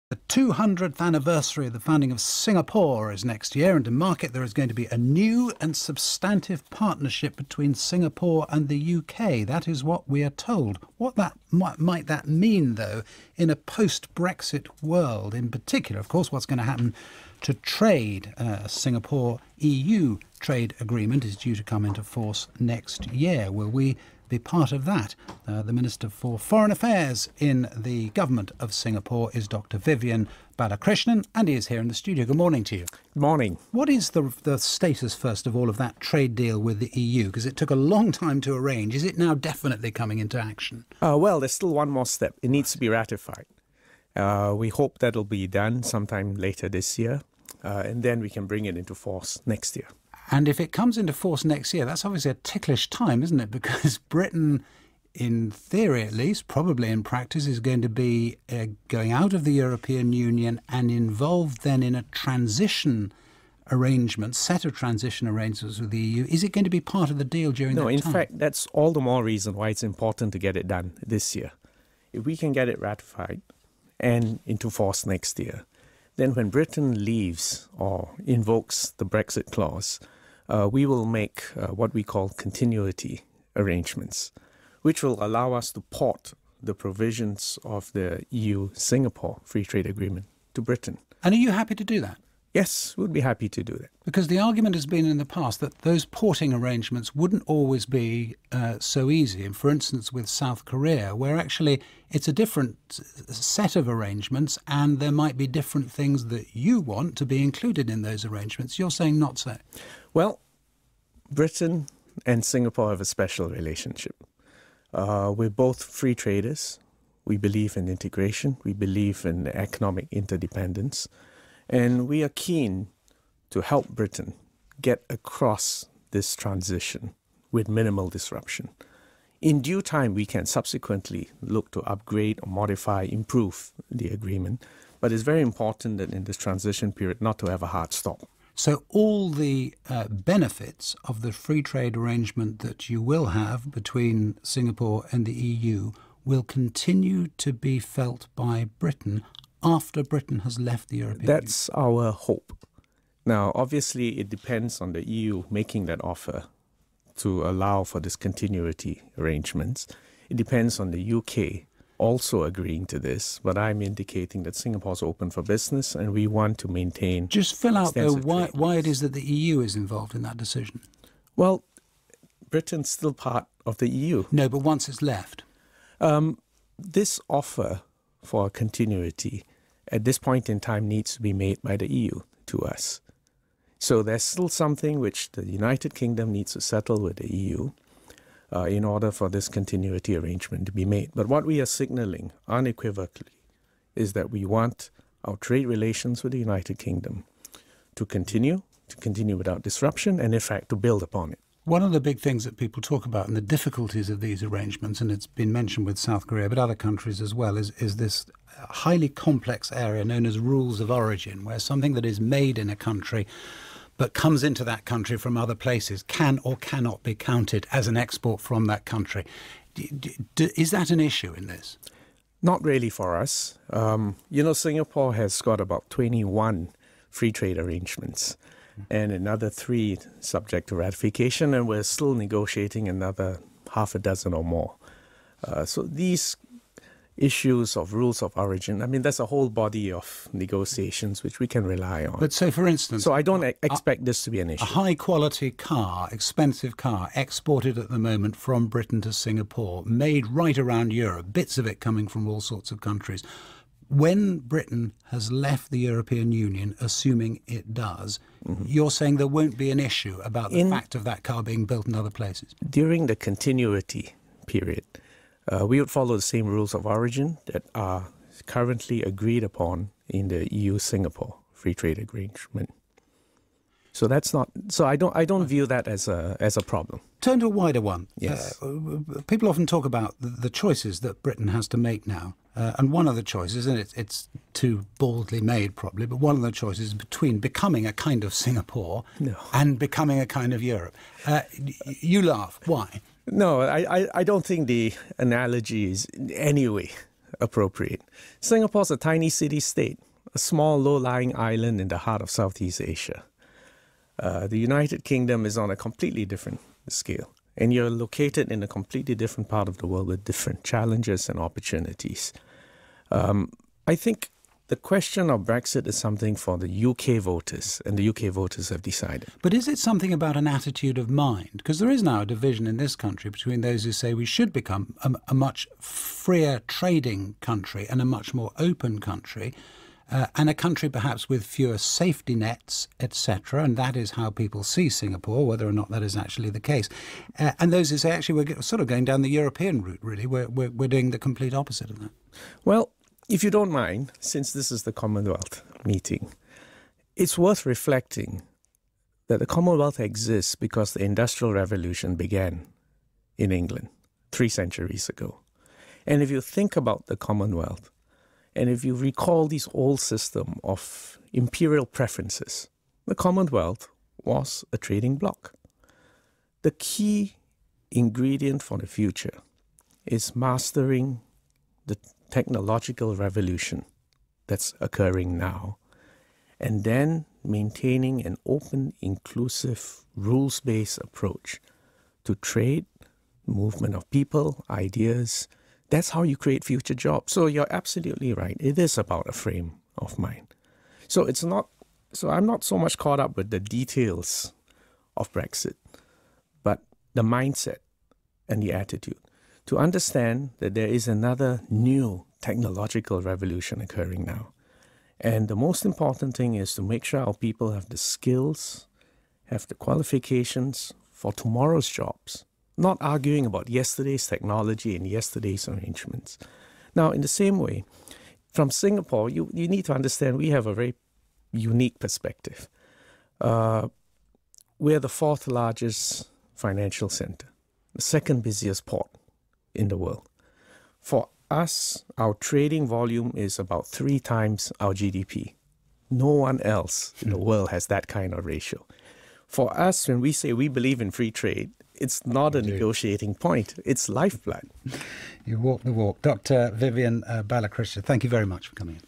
The 200th anniversary of the founding of Singapore is next year, and to mark it there is going to be a new and substantive partnership between Singapore and the UK. That is what we are told. What might that mean, though, in a post-Brexit world? In particular, of course, what's going to happen to trade? Singapore-EU trade agreement is due to come into force next year. Will we be part of that? The Minister for Foreign Affairs in the government of Singapore is Dr. Vivian Balakrishnan, and he is here in the studio. Good morning to you. Good morning. What is the status, first of all, of that trade deal with the EU? Because it took a long time to arrange. Is it now definitely coming into action? Well, there's still one more step. It needs to be ratified. We hope that'll be done sometime later this year, and then we can bring it into force next year. And if it comes into force next year, that's obviously a ticklish time, isn't it? Because Britain, in theory at least, probably in practice, is going to be going out of the European Union and involved then in a transition arrangement, set of transition arrangements with the EU. Is it going to be part of the deal during that time? No, in fact, that's all the more reason why it's important to get it done this year. If we can get it ratified and into force next year, then when Britain leaves or invokes the Brexit clause, we will make what we call continuity arrangements, which will allow us to port the provisions of the EU-Singapore Free Trade Agreement to Britain. And are you happy to do that? Yes, we'd be happy to do that. Because the argument has been in the past that those porting arrangements wouldn't always be so easy. And for instance, with South Korea, where actually it's a different set of arrangements and there might be different things that you want to be included in those arrangements. You're saying not so. Well, Britain and Singapore have a special relationship. We're both free traders. We believe in integration. We believe in economic interdependence. And we are keen to help Britain get across this transition with minimal disruption. In due time, we can subsequently look to upgrade or modify, improve the agreement. But it's very important that in this transition period not to have a hard stop. So all the benefits of the free trade arrangement that you will have between Singapore and the EU will continue to be felt by Britain after Britain has left the European Union? That's our hope. Now, obviously, it depends on the EU making that offer to allow for this continuity arrangements. It depends on the UK also agreeing to this, but I'm indicating that Singapore's open for business and we want to maintain. Just fill out, though, why it is that the EU is involved in that decision. Well, Britain's still part of the EU. No, but once it's left. This offer for continuity at this point in time needs to be made by the EU to us. So there's still something which the United Kingdom needs to settle with the EU in order for this continuity arrangement to be made. But what we are signaling unequivocally is that we want our trade relations with the United Kingdom to continue without disruption and, in fact, to build upon it. One of the big things that people talk about and the difficulties of these arrangements, and it's been mentioned with South Korea, but other countries as well, is this highly complex area known as rules of origin, where something that is made in a country but comes into that country from other places can or cannot be counted as an export from that country. Is that an issue in this? Not really for us. Singapore has got about 21 free trade arrangements and another 3 subject to ratification, and we're still negotiating another half a dozen or more. So these issues of rules of origin, I mean, there's a whole body of negotiations which we can rely on. But so, for instance... So I don't expect this to be an issue. A high-quality car, expensive car, exported at the moment from Britain to Singapore, made right around Europe, bits of it coming from all sorts of countries. When Britain has left the European Union, assuming it does, you're saying there won't be an issue about the fact of that car being built in other places? During the continuity period, we would follow the same rules of origin that are currently agreed upon in the EU-Singapore Free Trade Agreement. So that's not. So I don't view that as a problem. Turn to a wider one. Yes. People often talk about the choices that Britain has to make now, and one of the choices, and it's too baldly made probably, but one of the choices is between becoming a kind of Singapore and becoming a kind of Europe. You laugh. Why? No, I don't think the analogy is in any way appropriate. Singapore's a tiny city-state, a small low-lying island in the heart of Southeast Asia. The United Kingdom is on a completely different scale, and you're located in a completely different part of the world with different challenges and opportunities. I think the question of Brexit is something for the UK voters, and the UK voters have decided. But is it something about an attitude of mind? Because there is now a division in this country between those who say we should become a much freer trading country and a much more open country, and a country perhaps with fewer safety nets, etc. And that is how people see Singapore, whether or not that is actually the case. And those who say, actually, we're sort of going down the European route, really. We're doing the complete opposite of that. Well, if you don't mind, since this is the Commonwealth meeting, it's worth reflecting that the Commonwealth exists because the Industrial Revolution began in England 3 centuries ago. And if you think about the Commonwealth, and if you recall this old system of imperial preferences, the Commonwealth was a trading bloc. The key ingredient for the future is mastering the technological revolution that's occurring now, and then maintaining an open, inclusive, rules-based approach to trade, movement of people, ideas. That's how you create future jobs. So you're absolutely right. It is about a frame of mind. So I'm not so much caught up with the details of Brexit, but the mindset and the attitude to understand that there is another new technological revolution occurring now. And the most important thing is to make sure our people have the skills, have the qualifications for tomorrow's jobs, not arguing about yesterday's technology and yesterday's arrangements. Now, in the same way, from Singapore, you need to understand we have a very unique perspective. We're the 4th largest financial center, the 2nd busiest port in the world. For us, our trading volume is about 3 times our GDP. No one else in the world has that kind of ratio. For us, when we say we believe in free trade, it's not a negotiating point. It's lifeblood. You walk the walk. Dr. Vivian Balakrishnan, thank you very much for coming in.